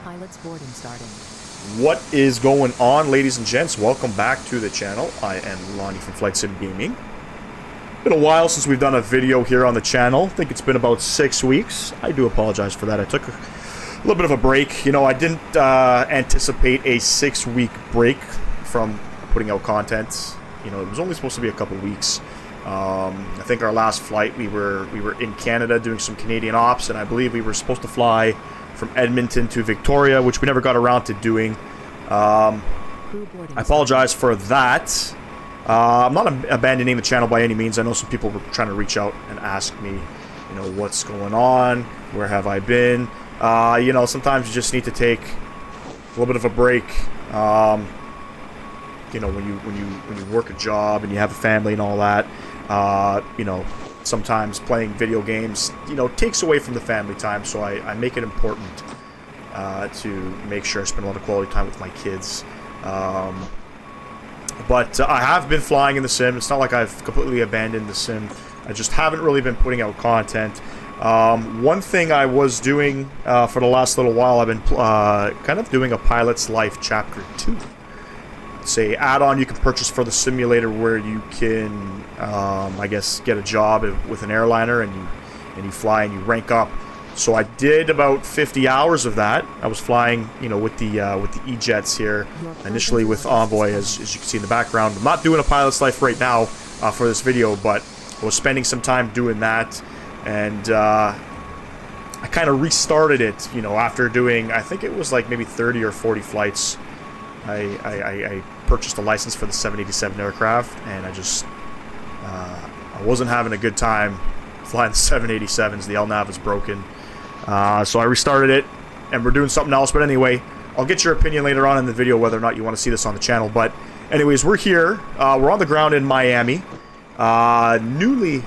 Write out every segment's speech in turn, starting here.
Pilot's boarding starting. What is going on, ladies and gents? Welcome back to the channel. I am Lonnie from Flightsim Gaming. Been a while since we've done a video here on the channel. I think it's been about 6 weeks. I do apologize for that. I took a little bit of a break. You know, I didn't anticipate a 6-week break from putting out content. You know, it was only supposed to be a couple weeks. I think our last flight we were in Canada doing some Canadian ops, and I believe we were supposed to fly from Edmonton to Victoria, which we never got around to doing. I apologize for that. I'm not abandoning the channel by any means. I know some people were trying to reach out and ask me, you know, what's going on, where have I been. You know, sometimes you just need to take a little bit of a break. You know, when you work a job and you have a family and all that, you know, sometimes playing video games, you know, takes away from the family time. So I make it important to make sure I spend a lot of quality time with my kids. But I have been flying in the sim. It's not like I've completely abandoned the sim. I just haven't really been putting out content. One thing I was doing for the last little while, I've been kind of doing a Pilot's Life Chapter 2. It's a add-on you can purchase for the simulator where you can, I guess, get a job with an airliner and you fly and you rank up. So I did about 50 hours of that. I was flying, you know, with the E-Jets here, initially with Envoy, as you can see in the background. I'm not doing a Pilot's Life right now for this video, but I was spending some time doing that, and I kind of restarted it, you know, after doing, I think it was like maybe 30 or 40 flights. I purchased a license for the 787 aircraft, and I wasn't having a good time flying the 787s. The LNAV is broken. So I restarted it, and we're doing something else. But anyway, I'll get your opinion later on in the video whether or not you want to see this on the channel. But anyways, we're here. We're on the ground in Miami. Newly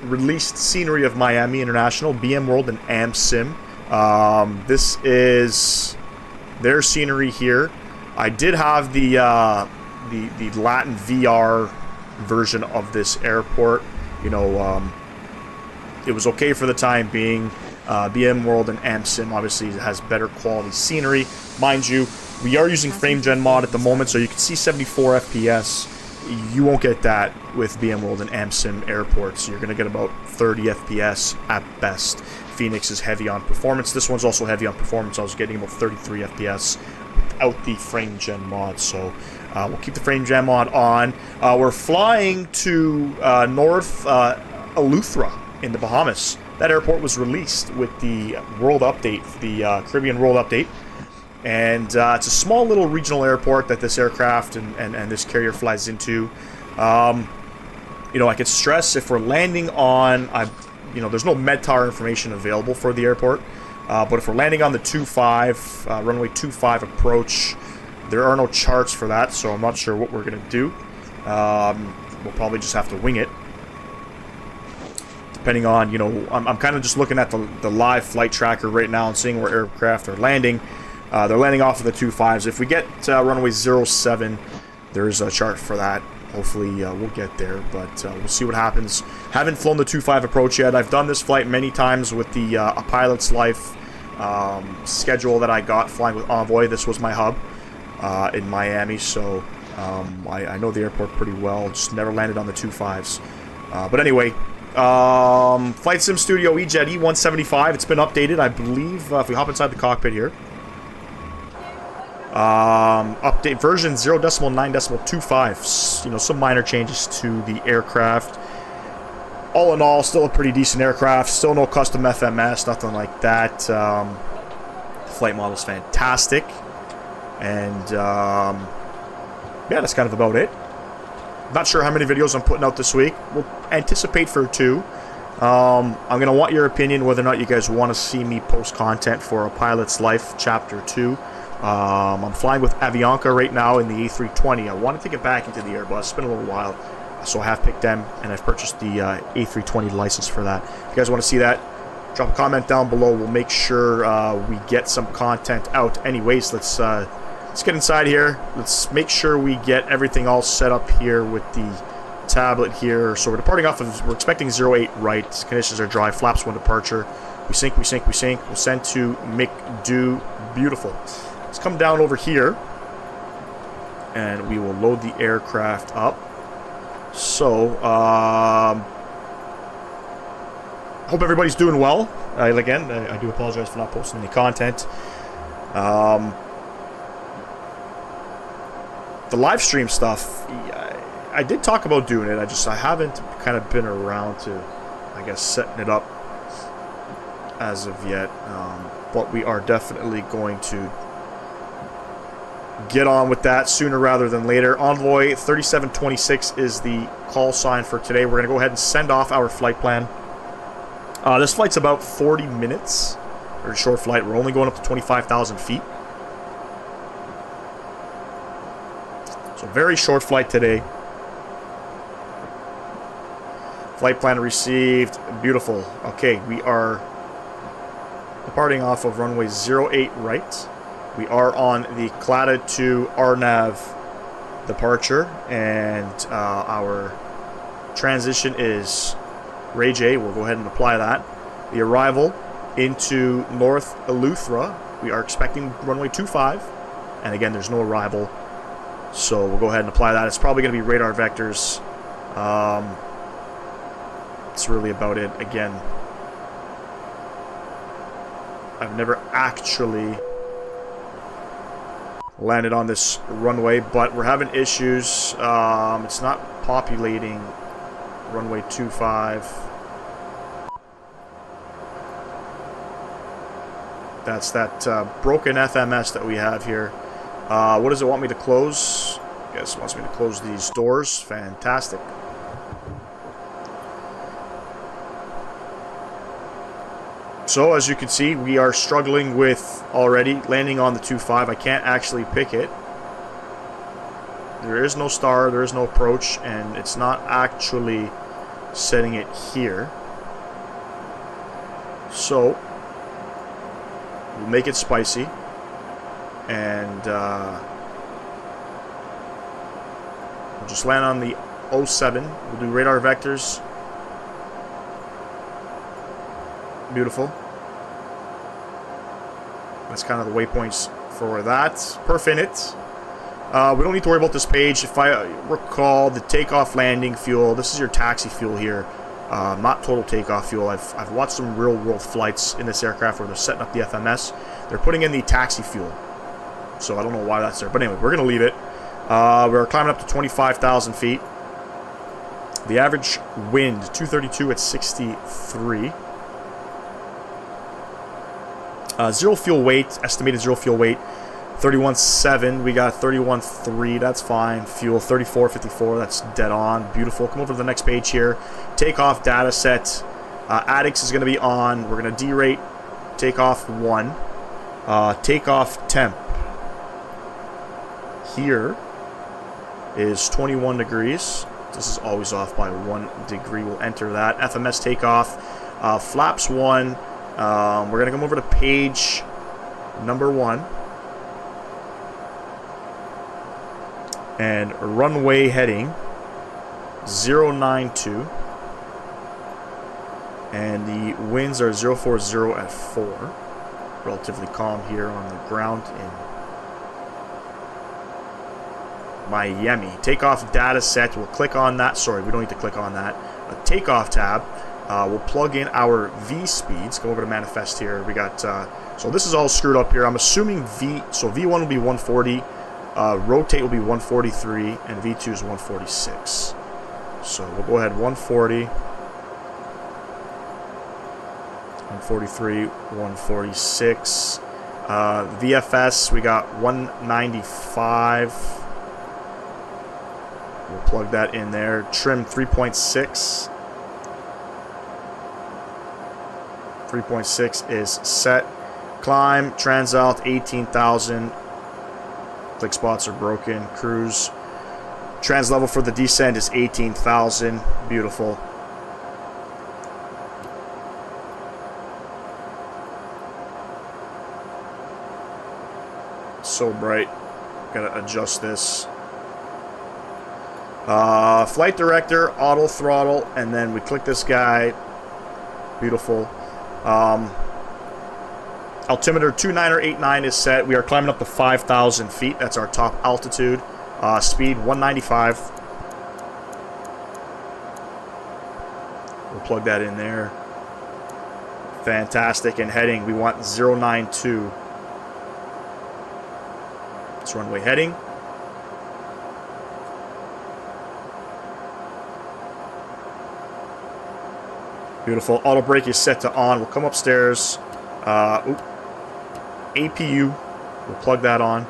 released scenery of Miami International, BMWorld and AmSim. This is their scenery here. I did have the Latin VR version of this airport. You know, it was okay for the time being. BMWorld and AmSim obviously has better quality scenery. Mind you, we are using frame gen mod at the moment, so you can see 74 FPS. You won't get that with BMWorld and AmSim airports. You're going to get about 30 FPS at best. Phoenix is heavy on performance. This one's also heavy on performance. I was getting about 33 FPS without the frame gen mod, so we'll keep the frame gen mod on. We're flying to North Eleuthera in the Bahamas. That airport was released with the World Update, the Caribbean World Update, and it's a small little regional airport that this aircraft and this carrier flies into. You know, I could stress, if we're landing on, you know, there's no MEDTAR information available for the airport, but if we're landing on the 25, runway 25 approach, there are no charts for that, so I'm not sure what we're going to do. We'll probably just have to wing it. Depending on, you know, I'm kind of just looking at the live flight tracker right now and seeing where aircraft are landing. They're landing off of the 25s. If we get runway 07, there's a chart for that. Hopefully we'll get there, but we'll see what happens. Haven't flown the 25 approach yet. I've done this flight many times with the A Pilot's Life schedule that I got flying with Envoy. This was my hub in Miami, so I know the airport pretty well. Just never landed on the 25s. But anyway, Flightsim Studio E-Jet E175. It's been updated, I believe. If we hop inside the cockpit here. Update version 0.9.25. You know, some minor changes to the aircraft. All in all, still a pretty decent aircraft. Still no custom FMS, nothing like that. The flight model is fantastic, and yeah, that's kind of about it. Not sure how many videos I'm putting out this week. We'll anticipate for 2. I'm gonna want your opinion whether or not you guys want to see me post content for A Pilot's Life Chapter 2. I'm flying with Avianca right now in the A320. I wanted to get back into the Airbus. It's been a little while, so I have picked them, and I've purchased the A320 license for that. If you guys want to see that, drop a comment down below. We'll make sure we get some content out. Anyways, let's get inside here. Let's make sure we get everything all set up here with the tablet here. So we're departing off of, we're expecting 08 right. Conditions are dry. Flaps 1 departure. We sink, we sink, we sink. We'll send to McDo. Beautiful. Let's come down over here. And we will load the aircraft up. So, hope everybody's doing well. Again, I do apologize for not posting any content. The live stream stuff, I did talk about doing it. I haven't kind of been around to, I guess, setting it up as of yet. But we are definitely going to get on with that sooner rather than later. Envoy 3726 is the call sign for today. We're going to go ahead and send off our flight plan. This flight's about 40 minutes. Very short flight. We're only going up to 25,000 feet. So very short flight today. Flight plan received. Beautiful. Okay, we are departing off of runway 08 right. We are on the Clada to RNAV departure, and our transition is Ray J. We'll go ahead and apply that. The arrival into North Eleuthera, we are expecting runway 25, and again, there's no arrival, so we'll go ahead and apply that. It's probably going to be radar vectors. That's really about it. Again, I've never actually landed on this runway, but we're having issues. It's not populating runway 25. That's that broken FMS that we have here. What does it want me to close? I guess it wants me to close these doors. Fantastic. So, as you can see, we are struggling with already landing on the 2.5. I can't actually pick it. There is no star, there is no approach, and it's not actually setting it here. So, we'll make it spicy. And we'll just land on the 07. We'll do radar vectors. Beautiful. That's kind of the waypoints for that. Perfinite. We don't need to worry about this page. If I recall, the takeoff landing fuel, this is your taxi fuel here. Not total takeoff fuel. I've watched some real world flights in this aircraft where they're setting up the FMS. They're putting in the taxi fuel. So I don't know why that's there. But anyway, we're going to leave it. We're climbing up to 25,000 feet. The average wind, 232 at 63. Zero fuel weight, estimated zero fuel weight, 31.7. We got 31.3. That's fine. Fuel 34.54. That's dead on. Beautiful. Come over to the next page here. Takeoff data set. Addix is going to be on. We're going to derate takeoff 1. Takeoff temp here is 21 degrees. This is always off by 1 degree. We'll enter that. FMS takeoff. Flaps 1. We're going to come over to page number 1. And runway heading 092. And the winds are 040 at 4. Relatively calm here on the ground in Miami. Takeoff data set. We'll click on that. Sorry, we don't need to click on that. A takeoff tab. We'll plug in our V speeds. Go over to manifest here. We got, so this is all screwed up here. I'm assuming so V1 will be 140, rotate will be 143, and V2 is 146. So we'll go ahead 140, 143, 146. VFS, we got 195. We'll plug that in there. Trim 3.6. 3.6 is set. Climb, transalt 18,000. Click spots are broken. Cruise. Trans level for the descent is 18,000. Beautiful. So bright. Gotta adjust this. Flight director, auto throttle, and then we click this guy. Beautiful. Altimeter 2989 is set. We are climbing up to 5,000 feet. That's our top altitude. Speed 195. We'll plug that in there. Fantastic. And heading, we want 092. It's runway heading. Beautiful. Auto brake is set to on. We'll come upstairs. APU. We'll plug that on.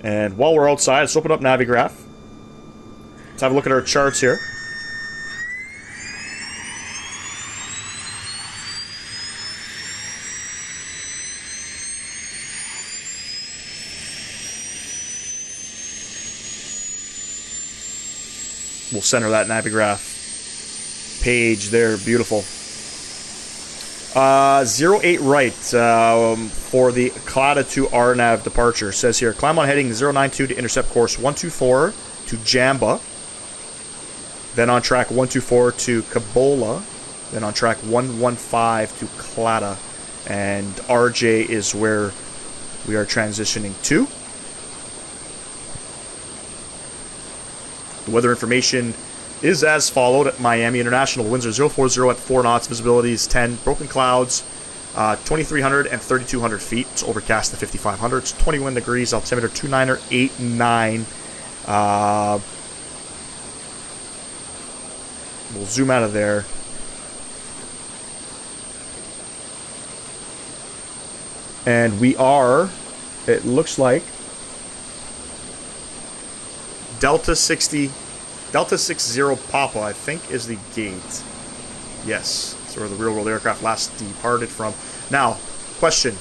And while we're outside, let's open up Navigraph. Let's have a look at our charts here. We'll center that Navigraph page there. Beautiful. 08 right for the Clada to RNAV departure. Says here, climb on heading 092 to intercept course 124 to Jamba. Then on track 124 to Kabola. Then on track 115 to Clada. And RJ is where we are transitioning to. The weather information is as followed at Miami International. Winds are 040 at 4 knots. Visibility is 10. Broken clouds, 2,300 and 3,200 feet. It's overcast to 5,500. It's 21 degrees. Altimeter 2989. We'll zoom out of there. And we are, it looks like, Delta 60 Papa, I think, is the gate. Yes, that's where the real-world aircraft last departed from. Now, question.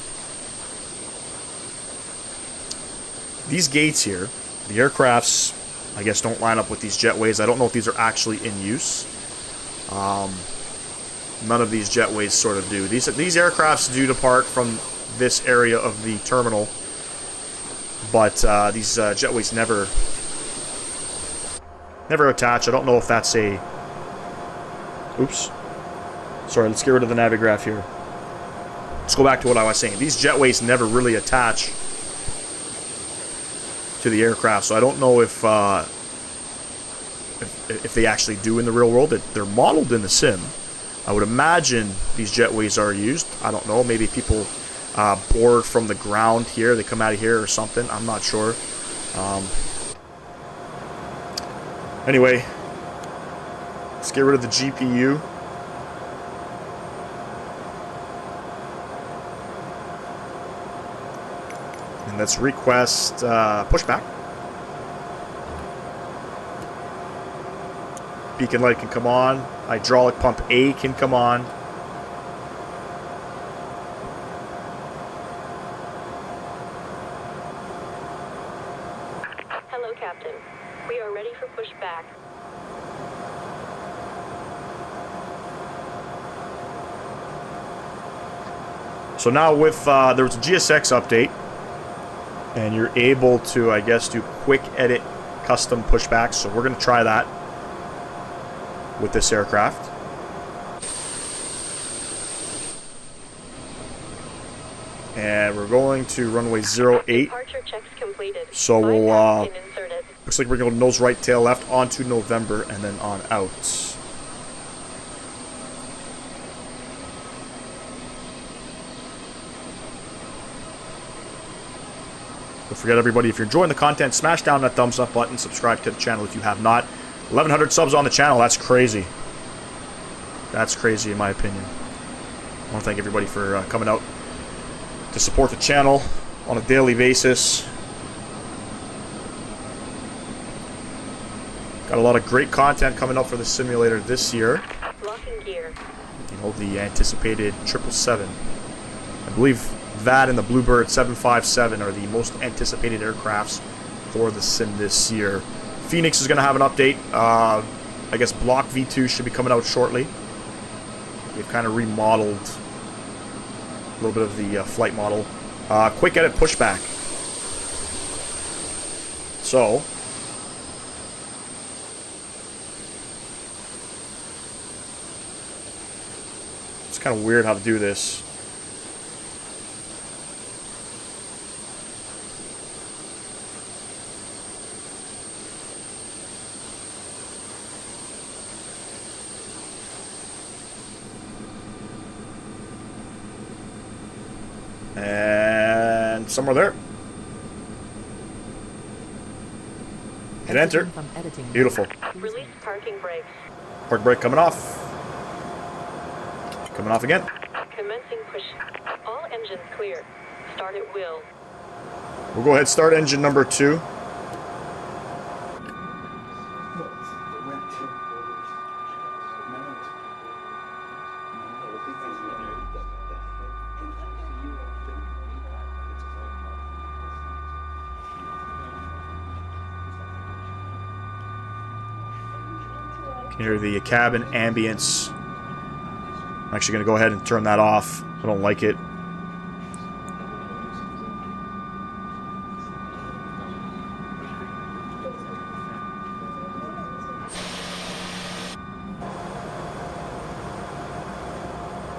These gates here, the aircrafts, I guess, don't line up with these jetways. I don't know if these are actually in use. None of these jetways sort of do. These aircrafts do depart from this area of the terminal, but these jetways never attach. I don't know if that's a... Oops. Sorry, let's get rid of the Navigraph here. Let's go back to what I was saying. These jetways never really attach to the aircraft, so I don't know if they actually do in the real world. They're modeled in the sim. I would imagine these jetways are used. I don't know. Maybe people board from the ground here. They come out of here or something. I'm not sure. Anyway, let's get rid of the GPU. And let's request pushback. Beacon light can come on. Hydraulic pump A can come on. Hello, Captain. We are ready for pushback. So now with, there was a GSX update, and you're able to, I guess, do quick edit custom pushbacks. So we're going to try that with this aircraft. And we're going to runway 08. Departure checks completed. So we'll, inserted. Looks like we're going to nose right, tail left, onto November, and then on out. Don't forget, everybody, if you're enjoying the content, smash down that thumbs up button, subscribe to the channel if you have not. 1,100 subs on the channel, that's crazy. That's crazy in my opinion. I want to thank everybody for coming out to support the channel on a daily basis. Got a lot of great content coming up for the simulator this year. Locking gear. You know, the anticipated 777. I believe that and the Bluebird 757 are the most anticipated aircrafts for the sim this year. Phoenix is going to have an update. I guess Block V2 should be coming out shortly. They've kind of remodeled a little bit of the flight model. Quick edit pushback. So, It's kind of weird how to do this. And somewhere there. Hit enter. Beautiful. Release parking brakes. Park brake coming off. Coming off again. Commencing push. All engines clear. Start at will. We'll go ahead and start engine number 2. You can hear the cabin ambience. I'm actually going to go ahead and turn that off. I don't like it.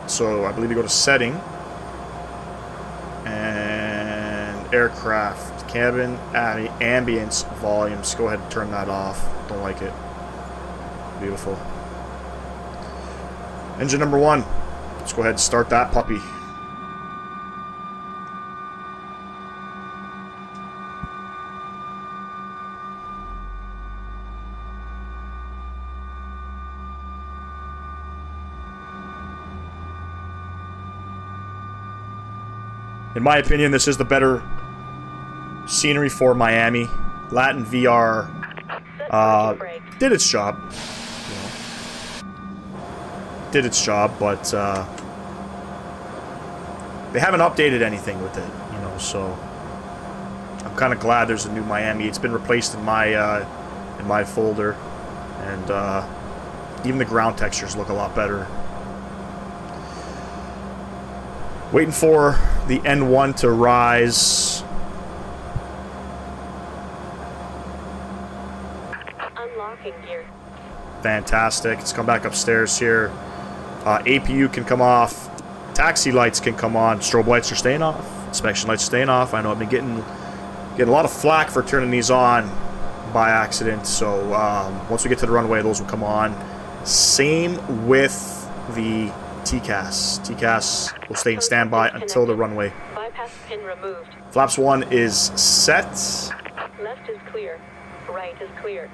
So I believe you go to setting and aircraft, cabin, ambience, volumes. Go ahead and turn that off. Don't like it. Beautiful. Engine number 1. Let's go ahead and start that puppy. In my opinion, this is the better scenery for Miami. Latin VR did its job. Did its job, but they haven't updated anything with it, you know, so I'm kind of glad there's a new Miami. It's been replaced in my folder, and even the ground textures look a lot better. Waiting for the N1 to rise. Unlocking gear. Fantastic. Let's come back upstairs here. APU can come off. Taxi lights can come on. Strobe lights are staying off. Inspection lights are staying off. I know I've been getting a lot of flack for turning these on by accident. So once we get to the runway, those will come on. Same with the TCAS. TCAS will stay in standby until the runway. Bypass pin removed. Flaps 1 is set. Left is clear. Right is clear.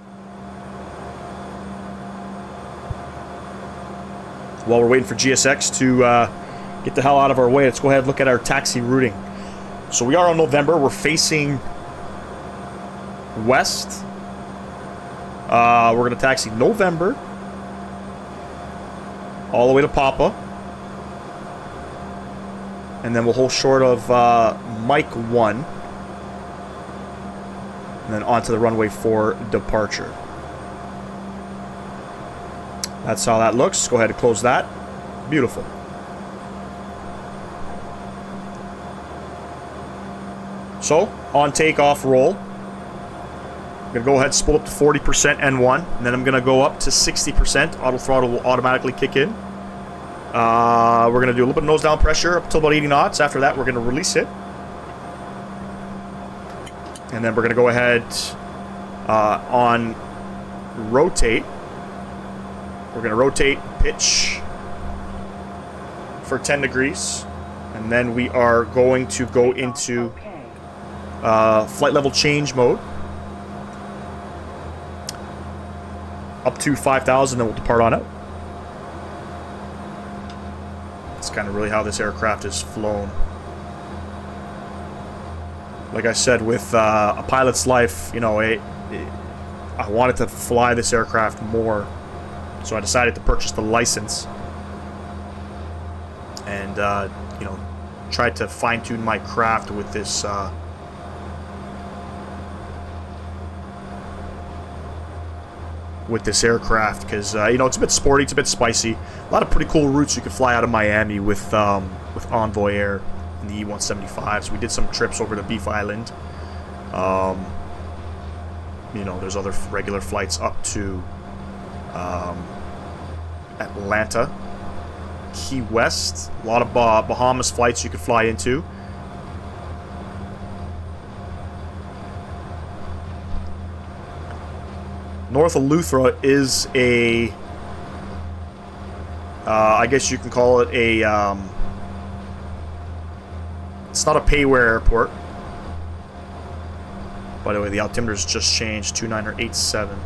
While we're waiting for GSX to get the hell out of our way, let's go ahead and look at our taxi routing. So we are on November. We're facing west. We're going to taxi November all the way to Papa. And then we'll hold short of Mike 1. And then onto the runway for departure. That's how that looks. Go ahead and close that. Beautiful. So, on takeoff roll. I'm going to go ahead and spool up to 40% N1. And then I'm going to go up to 60%. Auto throttle will automatically kick in. We're going to do a little bit of nose down pressure up to about 80 knots. After that, we're going to release it. And then we're going to go ahead on rotate. We're going to rotate pitch for 10 degrees. And then we are going to go into flight level change mode. Up to 5,000, then we'll depart on out. That's kind of really how this aircraft is flown. Like I said, with a pilot's life, you know, I wanted to fly this aircraft more. So I decided to purchase the license and, you know, try to fine-tune my craft with this aircraft because, you know, it's a bit sporty, it's a bit spicy. A lot of pretty cool routes you can fly out of Miami with Envoy Air and the E175. So we did some trips over to Beef Island. You know, there's other regular flights up to Atlanta, Key West. A lot of Bahamas flights you could fly into. North Eleuthera is a, I guess you can call it a, it's not a payware airport. By the way, the altimeter's just changed, 2987.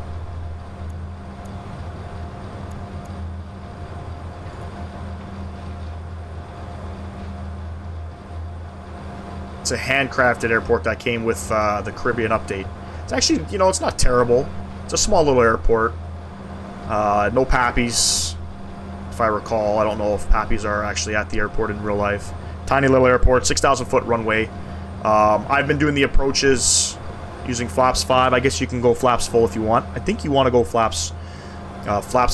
It's a handcrafted airport that came with the Caribbean update. It's actually, you know, it's not terrible. It's a small little airport. No pappies, if I recall. I don't know if pappies are actually at the airport in real life. Tiny little airport, 6,000 foot runway. I've been doing the approaches using flaps 5. I guess you can go flaps full if you want. I think you want to go flaps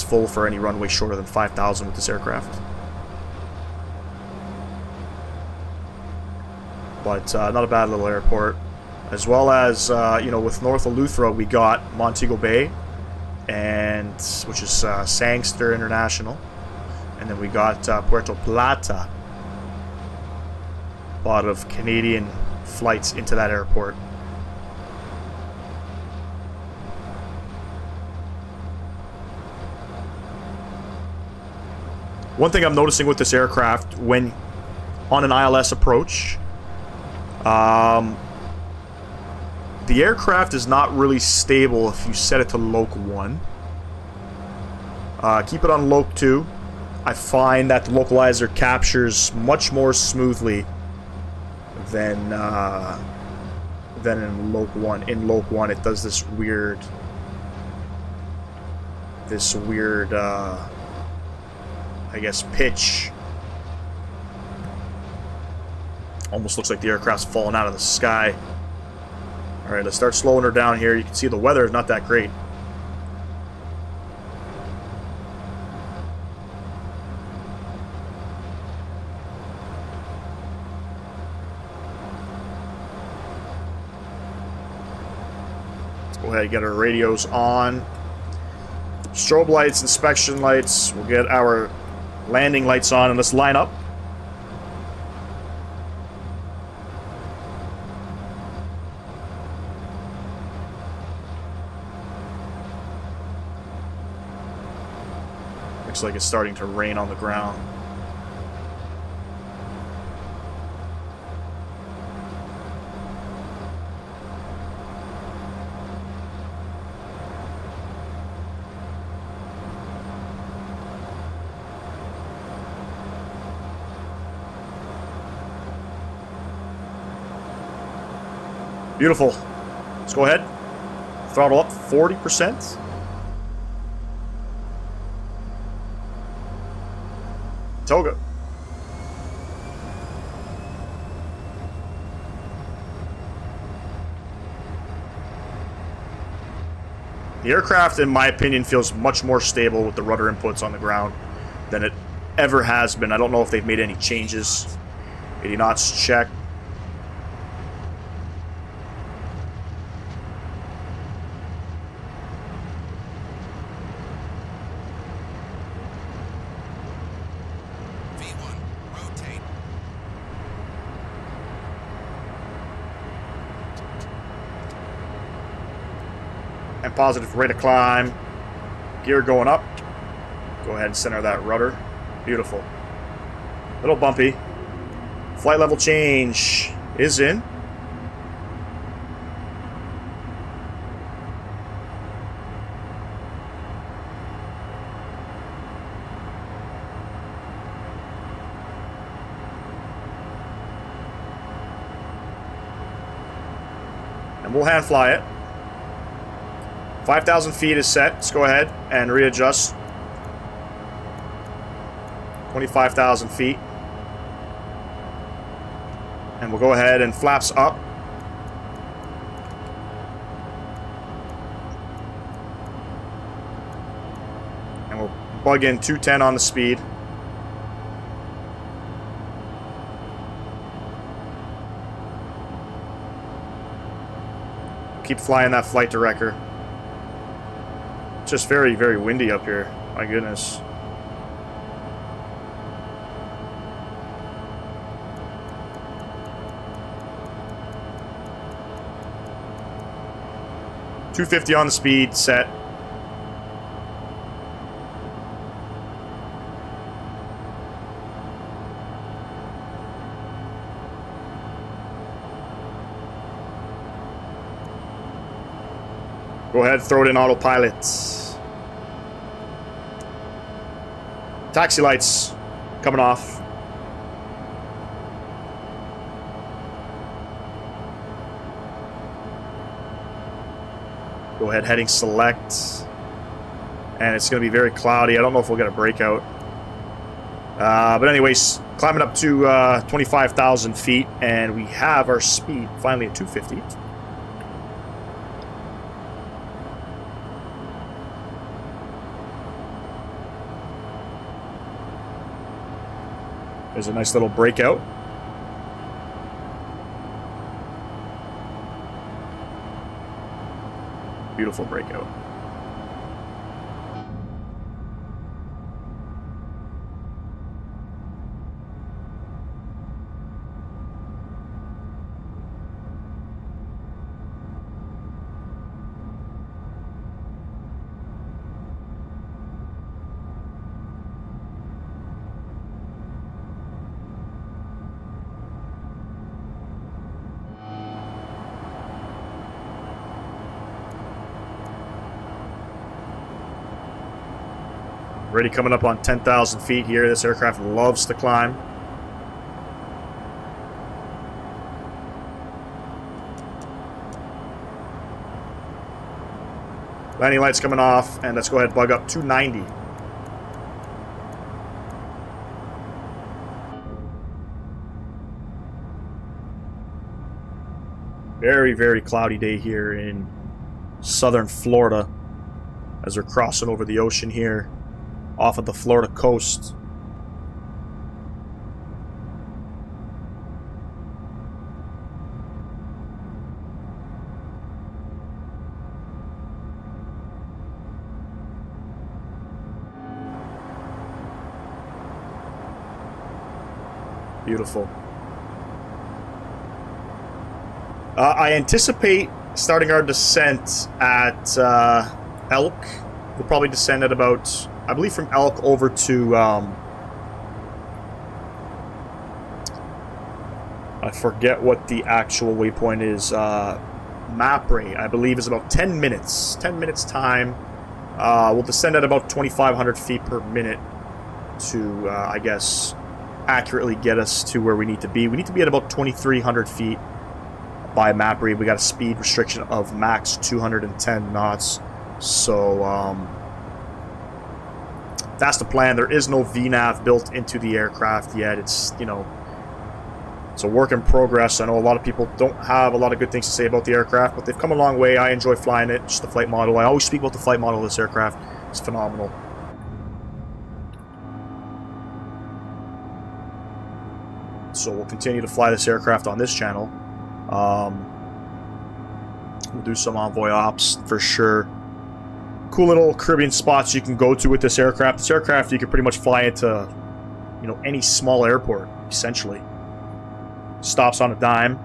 full for any runway shorter than 5,000 with this aircraft. But not a bad little airport. As well as, you know, with North Eleuthera, we got Montego Bay, and which is Sangster International. And then we got Puerto Plata. A lot of Canadian flights into that airport. One thing I'm noticing with this aircraft, when on an ILS approach, the aircraft is not really stable if you set it to Loc 1. Keep it on Loc 2. I find that the localizer captures much more smoothly than in Loc 1. In Loc 1, it does this weird, I guess, pitch. Almost looks like the aircraft's falling out of the sky. Alright, let's start slowing her down here. You can see the weather is not that great. Let's go ahead and get our radios on. Strobe lights, inspection lights. We'll get our landing lights on and let's line up. Looks like it's starting to rain on the ground. Beautiful. Let's go ahead. Throttle up 40%. Toga. The aircraft, in my opinion, feels much more stable with the rudder inputs on the ground than it ever has been. I don't know if they've made any changes. 80 knots check. And positive rate of climb. Gear going up. Go ahead and center that rudder. Beautiful. Little bumpy. Flight level change is in. And we'll hand fly it. 5,000 feet is set. Let's go ahead and readjust. 25,000 feet. And we'll go ahead and flaps up. And we'll plug in 210 on the speed. Keep flying that flight director. It's just very, very windy up here. My goodness. 250 on the speed, set. Go ahead, throw it in autopilot. Taxi lights coming off. Go ahead, heading select. And it's going to be very cloudy. I don't know if we'll get a breakout. But anyways, climbing up to 25,000 feet, and we have our speed finally at 250. There's a nice little breakout. Beautiful breakout. Already coming up on 10,000 feet here. This aircraft loves to climb. Landing lights coming off, and let's go ahead and bug up 290. Very, very cloudy day here in southern Florida as we're crossing over the ocean here off of the Florida coast. Beautiful. I anticipate starting our descent at Elk. We'll probably descend at about, I believe, from Elk over to, I forget what the actual waypoint is. Map rate, I believe, is about 10 minutes. 10 minutes time. We'll descend at about 2,500 feet per minute to, I guess, accurately get us to where we need to be. We need to be at about 2,300 feet by map read. We got a speed restriction of max 210 knots. So, that's the plan. There is no VNAV built into the aircraft yet. It's, you know, it's a work in progress. I know a lot of people don't have a lot of good things to say about the aircraft, but they've come a long way. I enjoy flying it. Just the flight model. I always speak about the flight model of this aircraft. It's phenomenal. So we'll continue to fly this aircraft on this channel. We'll do some Envoy ops for sure. Cool little Caribbean spots you can go to with this aircraft. This aircraft, you can pretty much fly it to, you know, any small airport, essentially. Stops on a dime.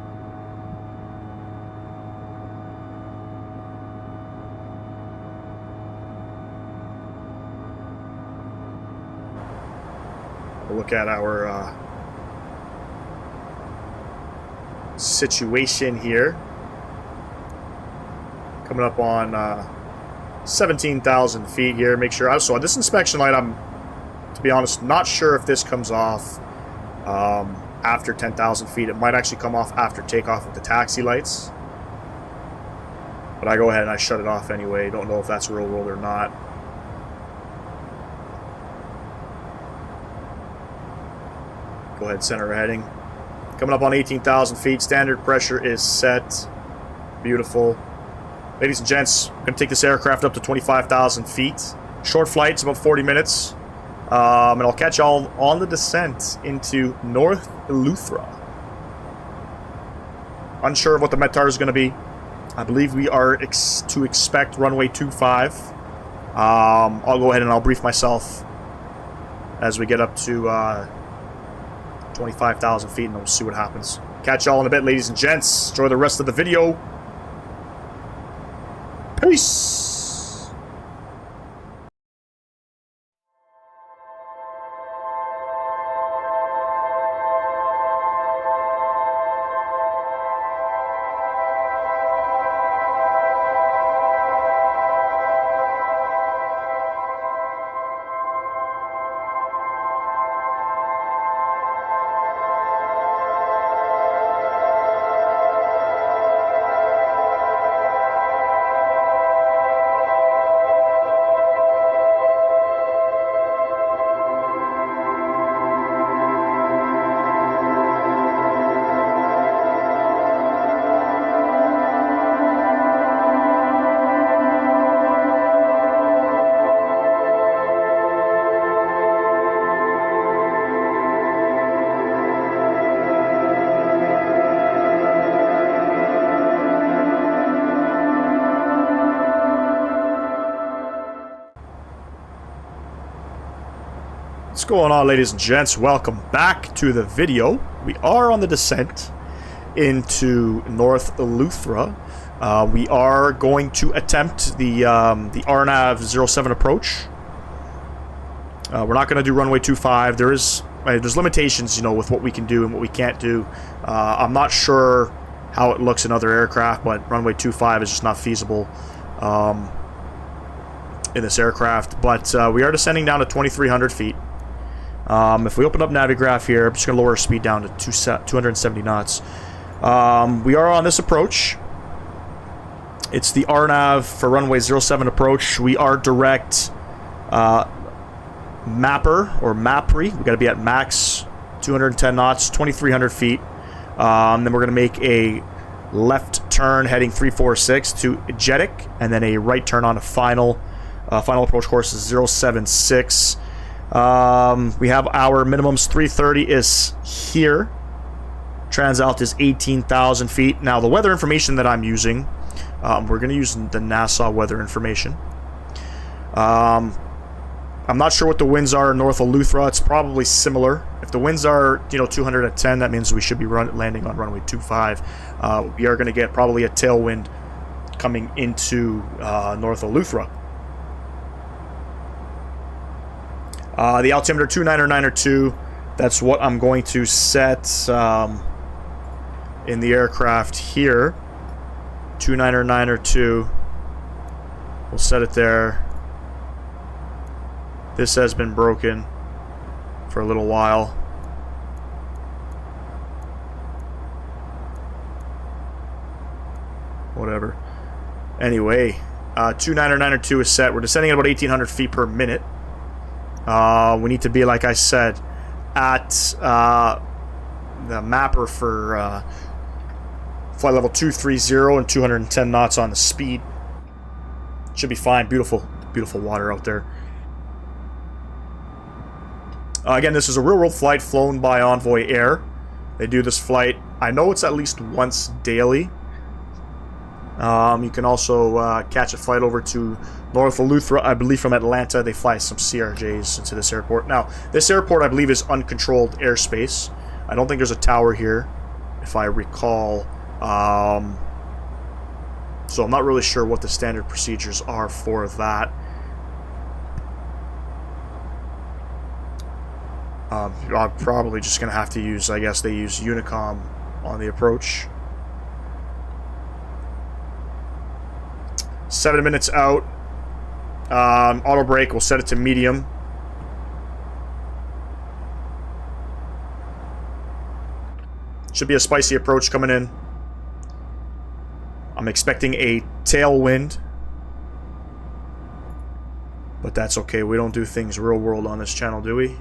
We'll look at our situation here. Coming up on 17,000 feet here. Make sure. So on this inspection light, I'm, to be honest, not sure if this comes off after 10,000 feet. It might actually come off after takeoff with the taxi lights. But I go ahead and I shut it off anyway. Don't know if that's real world or not. Go ahead, center heading. Coming up on 18,000 feet. Standard pressure is set. Beautiful. Ladies and gents, I'm going to take this aircraft up to 25,000 feet. Short flight, it's about 40 minutes. And I'll catch y'all on the descent into North Eleuthera. Unsure of what the METAR is going to be. I believe we are to expect runway 25. I'll go ahead and I'll brief myself as we get up to 25,000 feet, and we'll see what happens. Catch y'all in a bit, ladies and gents. Enjoy the rest of the video. Peace. What's going on, ladies and gents? Welcome back to the video. We are on the descent into North Eleuthera. We are going to attempt the RNAV 07 approach. We're not going to do runway 25. There's limitations, you know, with what we can do and what we can't do. I'm not sure how it looks in other aircraft, but runway 25 is just not feasible in this aircraft. But we are descending down to 2,300 feet. If we open up Navigraph here, I'm just going to lower our speed down to 270 knots. We are on this approach. It's the RNAV for runway 07 approach. We are direct mapper or MAPRI. We got to be at max 210 knots, 2,300 feet. Then we're going to make a left turn heading 346 to Jetic, and then a right turn on a final approach course is 076. We have our minimums 330 is here. Transalt is 18,000 feet. Now the weather information that I'm using, we're going to use the NASA weather information. I'm not sure what the winds are in North Eleuthera. It's probably similar. If the winds are, you know, 210, that means we should be landing on runway 25. We are going to get probably a tailwind coming into North Eleuthera. The altimeter 29902, that's what I'm going to set in the aircraft here. 29902. We'll set it there. This has been broken for a little while. Whatever. Anyway, 29902 is set. We're descending at about 1,800 feet per minute. We need to be, like I said, at the mapper for flight level 230 and 210 knots on the speed. Should be fine. Beautiful, beautiful water out there. Again, this is a real-world flight flown by Envoy Air. They do this flight, I know it's at least once daily. You can also catch a flight over to North Eleuthera. I believe from Atlanta they fly some CRJs into this airport. Now, this airport I believe is uncontrolled airspace. I don't think there's a tower here, if I recall. So I'm not really sure what the standard procedures are for that. I'm probably just going to have to use, I guess they use Unicom on the approach. 7 minutes out. Auto brake, we'll set it to medium. Should be a spicy approach coming in. I'm expecting a tailwind, but that's okay. We don't do things real world on this channel, do we?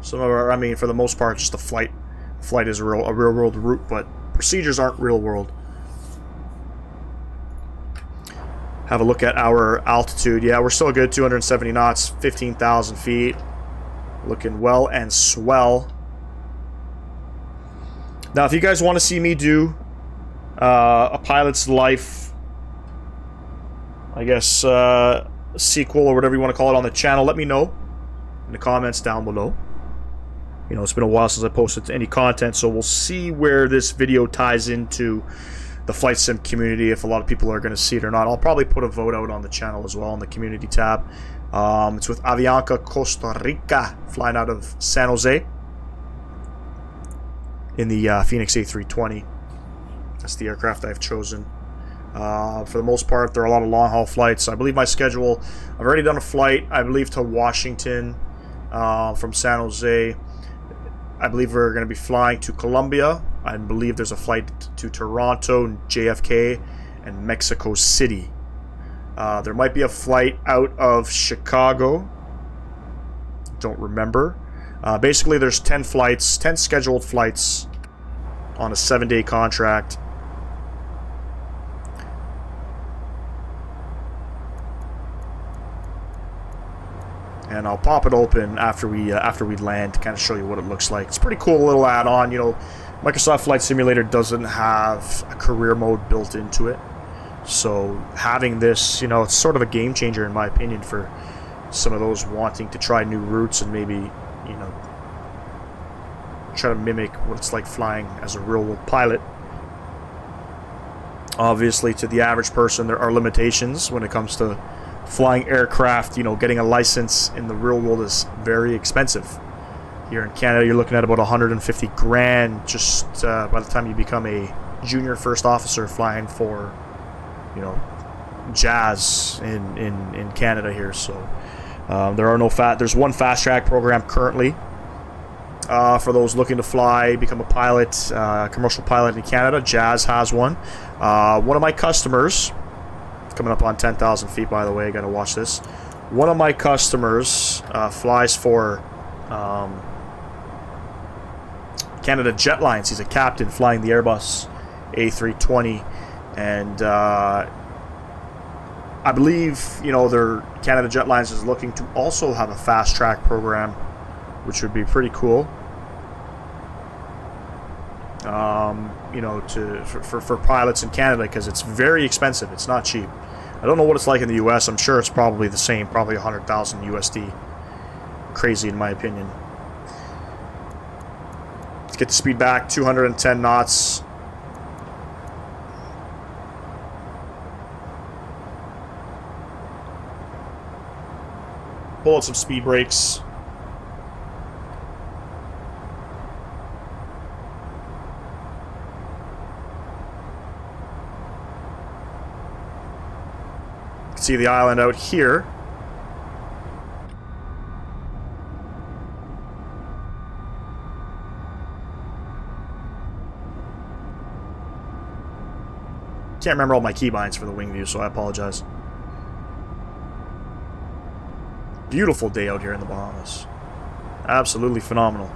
Some of our, I mean, for the most part, just a flight. Flight is a real world route, but procedures aren't real world. Have a look at our altitude. Yeah, we're still good. 270 knots, 15,000 feet. Looking well and swell. Now, if you guys want to see me do a pilot's life, I guess, sequel or whatever you want to call it on the channel, let me know in the comments down below. You know, it's been a while since I posted any content, so we'll see where this video ties into the flight sim community, if a lot of people are going to see it or not. I'll probably put a vote out on the channel as well in the community tab. It's with Avianca Costa Rica, flying out of San Jose in the Phoenix A320. That's the aircraft I've chosen. For the most part, there are a lot of long-haul flights. I believe my schedule, I've already done a flight, I believe, to Washington from San Jose. I believe we're going to be flying to Colombia. I believe there's a flight to Toronto, JFK, and Mexico City. There might be a flight out of Chicago. Don't remember. Basically, there's 10 flights, 10 scheduled flights on a 7-day contract. And I'll pop it open after we land to kind of show you what it looks like. It's a pretty cool little add-on. You know, Microsoft Flight Simulator doesn't have a career mode built into it. So having this, you know, it's sort of a game changer in my opinion for some of those wanting to try new routes and maybe, you know, try to mimic what it's like flying as a real-world pilot. Obviously, to the average person, there are limitations when it comes to flying aircraft. You know, getting a license in the real world is very expensive. Here in Canada, you're looking at about 150 grand just by the time you become a junior first officer flying for, you know, Jazz in Canada here. So there's one fast track program currently for those looking to fly, become a pilot, commercial pilot in Canada. Jazz has one. One of my customers, coming up on 10,000 feet, by the way, I gotta watch this. One of my customers flies for Canada Jetlines. He's a captain flying the Airbus A320, and I believe, you know, their Canada Jetlines is looking to also have a fast track program, which would be pretty cool. You know, for pilots in Canada, because it's very expensive. It's not cheap. I don't know what it's like in the US. I'm sure it's probably the same, probably 100,000 USD. Crazy in my opinion. Let's get the speed back, 210 knots. Pull out some speed brakes. See the island out here. Can't remember all my keybinds for the wing view, so I apologize. Beautiful day out here in the Bahamas. Absolutely phenomenal.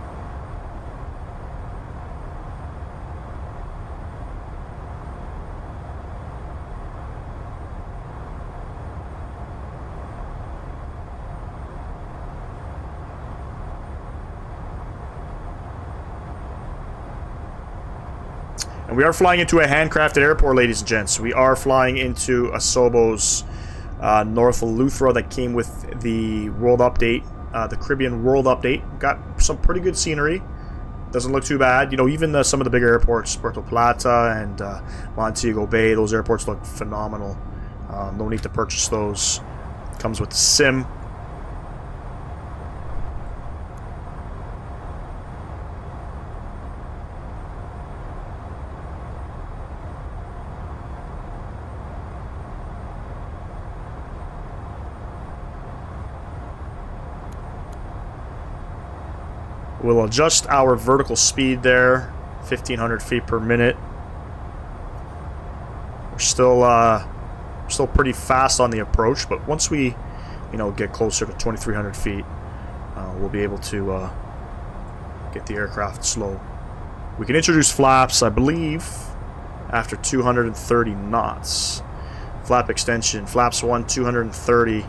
And we are flying into a handcrafted airport, ladies and gents. We are flying into Asobo's North Eleuthera that came with the World Update, the Caribbean World Update. Got some pretty good scenery. Doesn't look too bad. You know, even some of the bigger airports, Puerto Plata and Montego Bay, those airports look phenomenal. No need to purchase those. Comes with the sim. We'll adjust our vertical speed there, 1,500 feet per minute. We're still pretty fast on the approach, but once we, you know, get closer to 2,300 feet, we'll be able to get the aircraft slow. We can introduce flaps, I believe, after 230 knots. Flap extension, flaps 1, 230.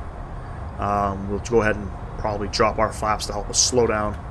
We'll go ahead and probably drop our flaps to help us slow down.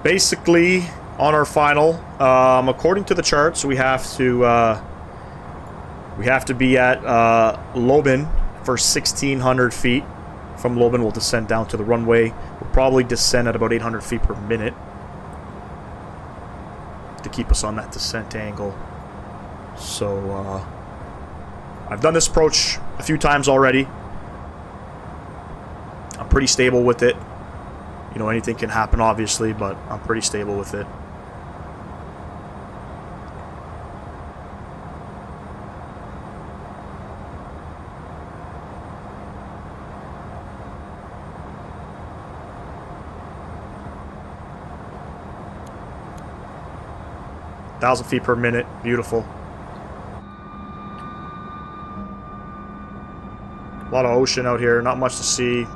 basically, on our final, according to the charts, we have to be at Loben for 1,600 feet. From Loben, we'll descend down to the runway. We'll probably descend at about 800 feet per minute to keep us on that descent angle. So, I've done this approach a few times already. I'm pretty stable with it. You know, anything can happen, obviously, but I'm pretty stable with it. A 1,000 feet per minute. Beautiful. A lot of ocean out here. Not much to see.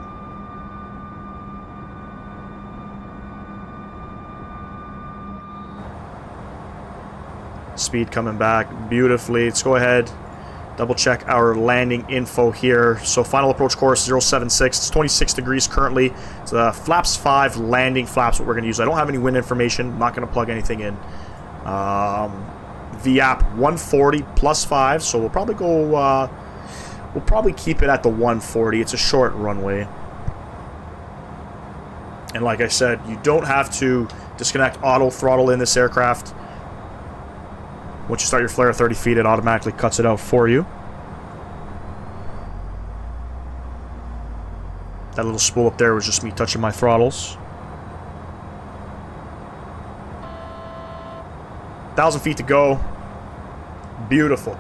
Speed coming back beautifully. Let's go ahead. Double check our landing info here. So final approach course 076. It's 26 degrees currently. It's flaps 5 landing flaps. What we're going to use. I don't have any wind information. I'm not going to plug anything in. VAP 140 plus 5, so we'll probably go, we'll probably keep it at the 140. It's a short runway. And like I said, you don't have to disconnect auto throttle in this aircraft. Once you start your flare at 30 feet, it automatically cuts it out for you. That little spool up there was just me touching my throttles. 1,000 feet to go. Beautiful.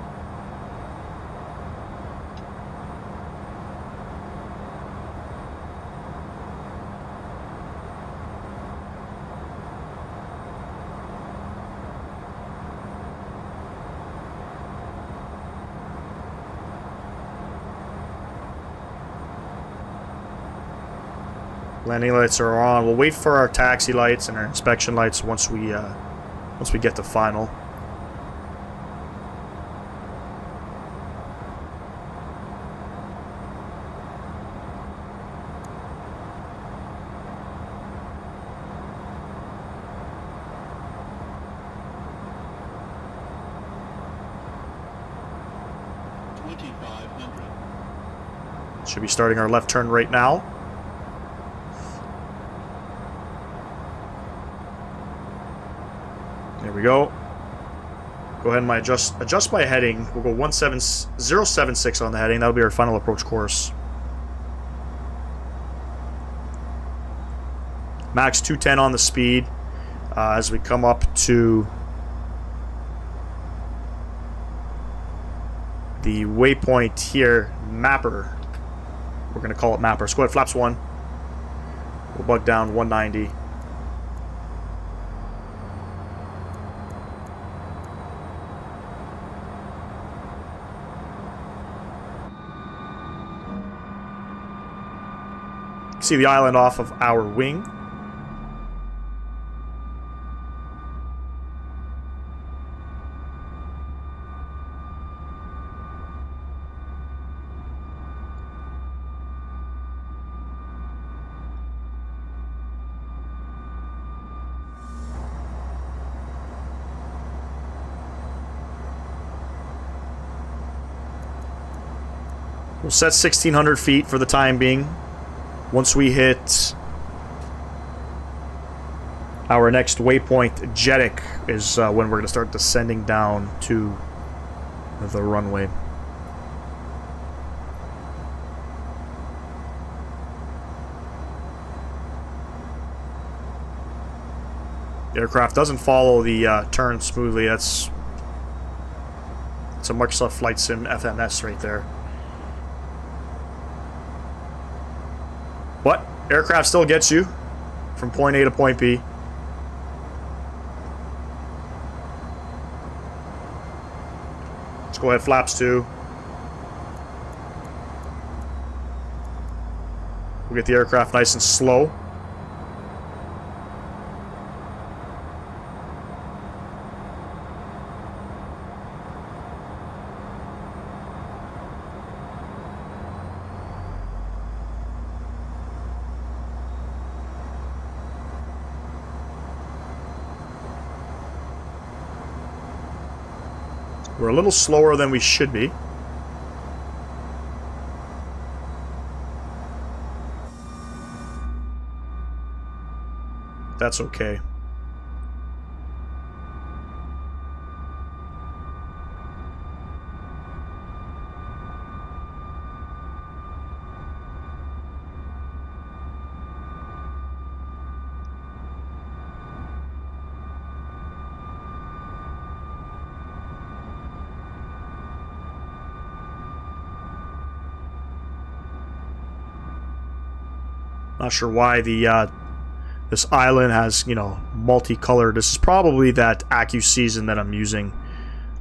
Landing lights are on. We'll wait for our taxi lights and our inspection lights once we get to final. Should be starting our left turn right now. There we go. Go ahead and adjust my heading. We'll go 076 on the heading. That'll be our final approach course. Max 210 on the speed as we come up to the waypoint here, Mapper. We're going to call it Mapper. So go ahead, flaps 1. We'll bug down 190. See the island off of our wing. We'll set 1,600 feet for the time being. Once we hit our next waypoint, Jetic, is when we're going to start descending down to the runway. The aircraft doesn't follow the turn smoothly. It's a Microsoft Flightsim FMS right there. But aircraft still gets you from point A to point B. Let's go ahead, flaps 2. We'll get the aircraft nice and slow. We're a little slower than we should be. That's okay. Not sure why the this island has, you know, multicolored. This is probably that Accu season that I'm using.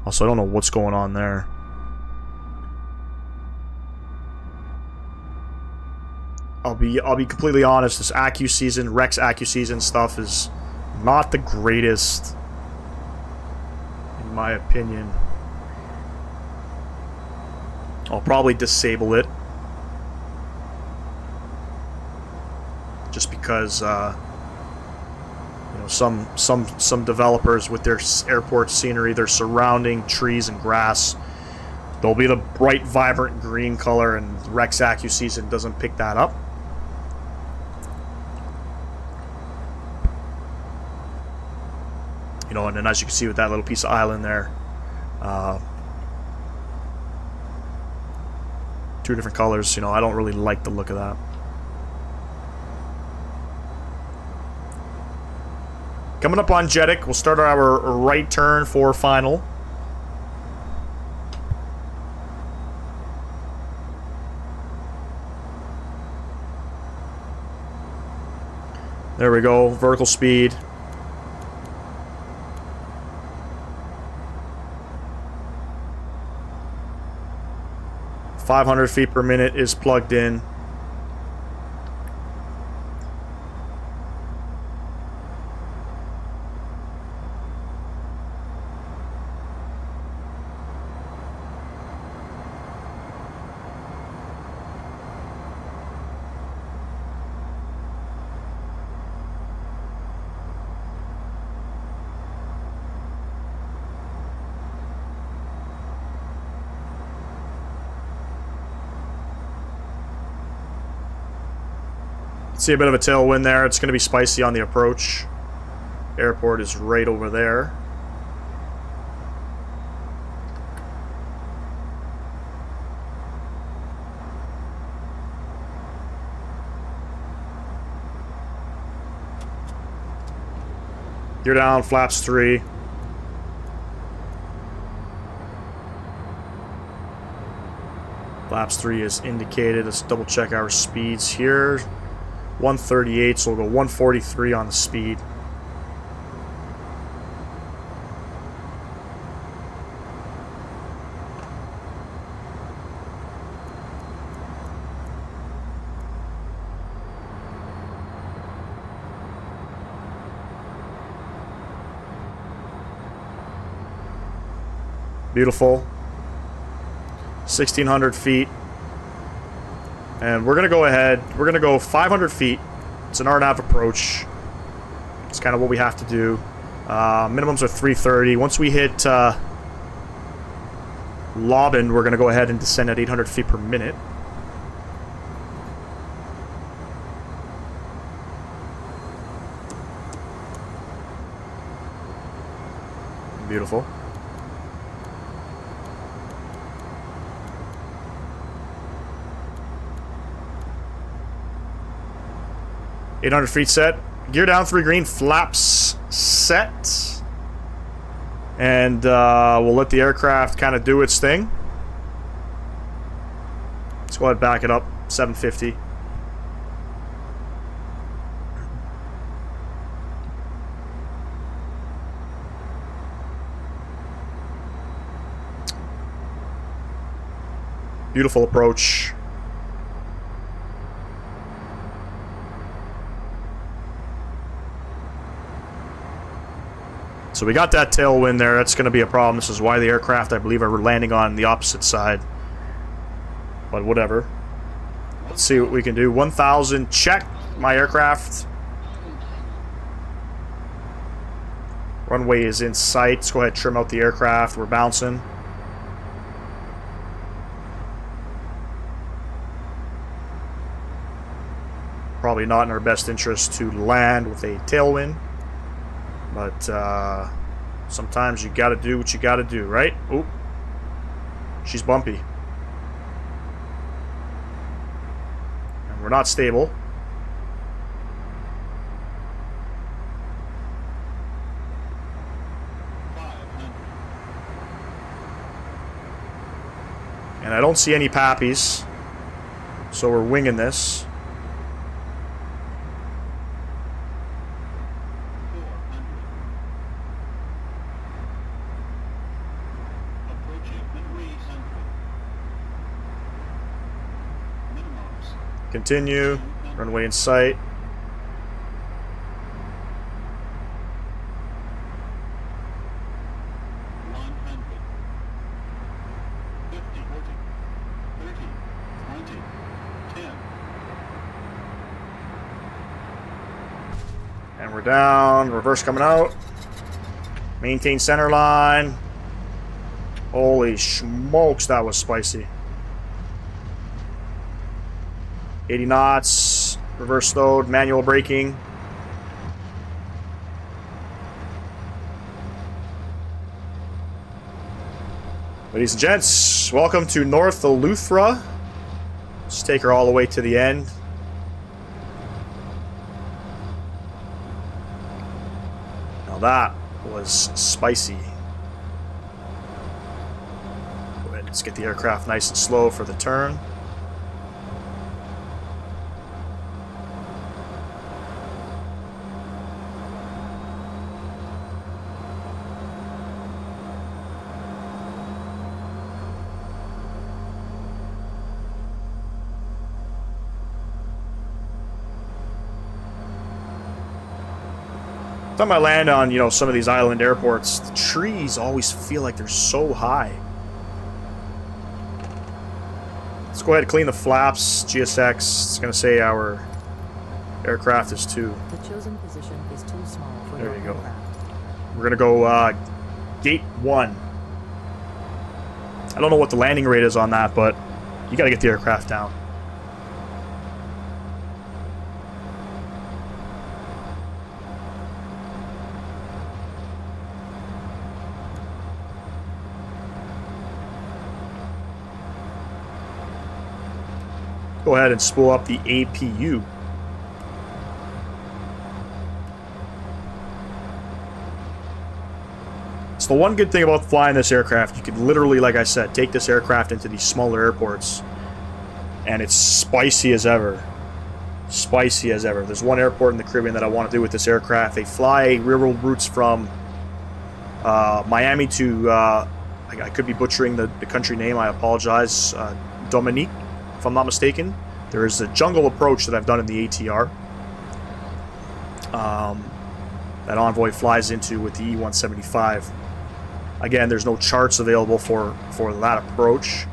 Also, I don't know what's going on there. I'll be completely honest. This Accu season, Rex Accu season stuff is not the greatest, in my opinion. I'll probably disable it. Just because, you know, some developers with their airport scenery, their surrounding trees and grass, there'll be the bright, vibrant green color, and Rex Accu season doesn't pick that up. You know, and then as you can see with that little piece of island there, two different colors. You know, I don't really like the look of that. Coming up on Jetic, we'll start our right turn for final. There we go, vertical speed. .500 feet per minute is plugged in. See a bit of a tailwind there. It's going to be spicy on the approach. Airport is right over there. You're down, flaps 3. Flaps 3 is indicated. Let's double check our speeds here. 138, so we'll go 143 on the speed. Beautiful. 1,600 feet. And we're going to go ahead. We're going to go 500 feet. It's an RNAV approach. It's kind of what we have to do. Minimums are 330. Once we hit Lobbin, we're going to go ahead and descend at 800 feet per minute. Beautiful. .800 feet set. Gear down, 3 green. Flaps set. And we'll let the aircraft kind of do its thing. Let's go ahead and back it up. 750. Beautiful approach. So we got that tailwind there. That's going to be a problem. This is why the aircraft, I believe, are landing on the opposite side. But whatever. Let's see what we can do. 1,000. Check my aircraft. Runway is in sight. Let's go ahead and trim out the aircraft. We're bouncing. probably not in our best interest to land with a tailwind. But sometimes you gotta do what you gotta do, right? Oop. She's bumpy. And we're not stable. And I don't see any pappies, so we're winging this. Continue, runway in sight. And we're down, reverse coming out. Maintain center line. Holy smokes, that was spicy. 80 knots, reverse load, manual braking. Ladies and gents, welcome to North Eleuthera. Let's take her all the way to the end. Now that was spicy. Go ahead, let's get the aircraft nice and slow for the turn. Time I land on, you know, some of these island airports, the trees always feel like they're so high. Let's go ahead and clean the flaps. GSX, it's going to say our aircraft is too. The chosen position is too small for there you go. aircraft. We're going to go gate 1. I don't know what the landing rate is on that, but you got to get the aircraft down. Go ahead and spool up the APU. So the one good thing about flying this aircraft, you could literally, like I said, take this aircraft into these smaller airports and it's spicy as ever. Spicy as ever. There's one airport in the Caribbean that I want to do with this aircraft. They fly railroad routes from Miami to, I could be butchering the country name, I apologize, Dominique, if I'm not mistaken. There is a jungle approach that I've done in the ATR that Envoy flies into with the E175. Again, there's no charts available for that approach,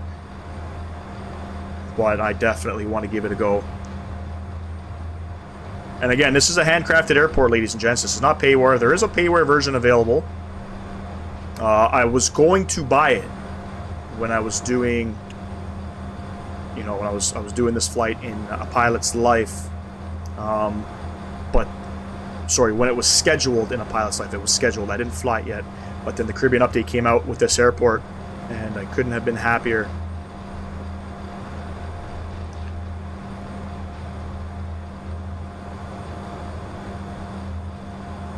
but I definitely want to give it a go. And again, this is a handcrafted airport, ladies and gents. This is not payware. There is a payware version available. I was going to buy it when I was doing, you know, when I was doing this flight in a pilot's life, but sorry, when it was scheduled in a pilot's life, it was scheduled. I didn't fly it yet, but then the Caribbean update came out with this airport, and I couldn't have been happier.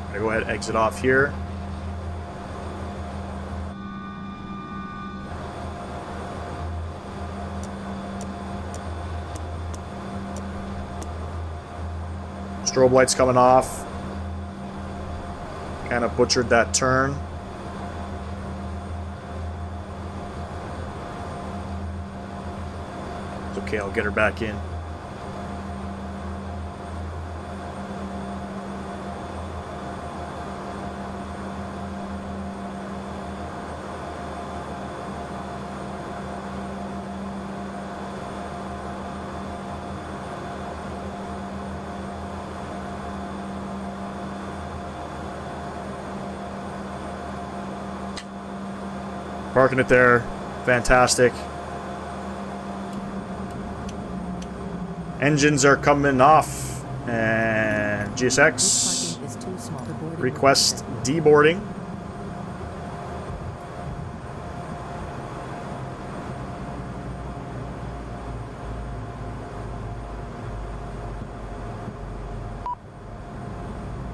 I'm gonna go ahead and exit off here. Strobe lights coming off. Kind of butchered that turn. It's okay, I'll get her back in. Parking it there. Fantastic. Engines are coming off. And This GSX. parking is too small for boarding. Request deboarding.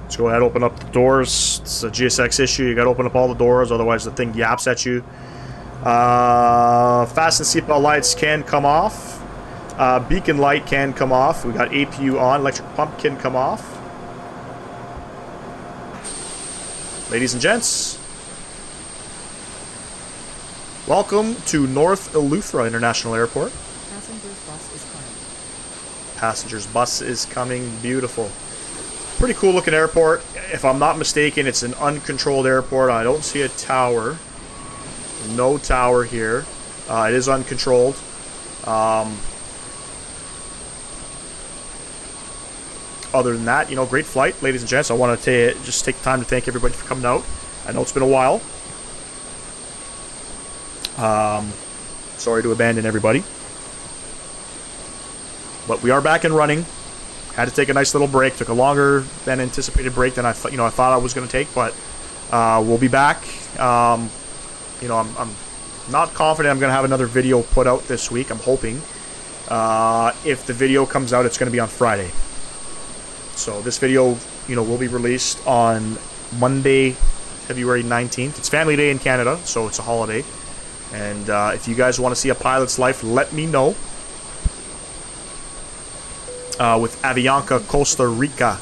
Let's go ahead and open up the doors. It's a GSX issue. You got to open up all the doors, otherwise the thing yaps at you. Fasten seatbelt lights can come off. Beacon light can come off. We got APU on. Electric pump can come off. Ladies and gents, welcome to North Eleuthera International Airport. Passenger's bus is coming. Passenger's bus is coming. Beautiful. Pretty cool looking airport. If I'm not mistaken, it's an uncontrolled airport. I don't see a tower. No tower here. It is uncontrolled. Other than that, you know, great flight, ladies and gents. I want to just take the time to thank everybody for coming out. I know it's been a while. Sorry to abandon everybody. But we are back and running. Had to take a nice little break. Took a longer than anticipated break than I thought I was going to take. But we'll be back. You know, I'm not confident I'm going to have another video put out this week. I'm hoping. If the video comes out, it's going to be on Friday. So this video, you know, will be released on Monday, February 19th. It's Family Day in Canada, so it's a holiday. And if you guys want to see a pilot's life, let me know. With Avianca, Costa Rica.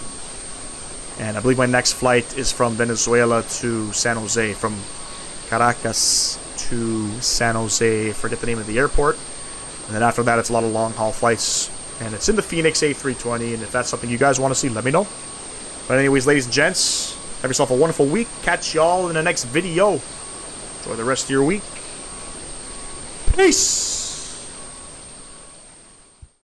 And I believe my next flight is from Venezuela to San Jose. From Caracas to San Jose. Forget the name of the airport. And then after that, it's a lot of long-haul flights. And it's in the Phoenix A320. And if that's something you guys want to see, let me know. But anyways, ladies and gents, have yourself a wonderful week. Catch y'all in the next video. Enjoy the rest of your week. Peace!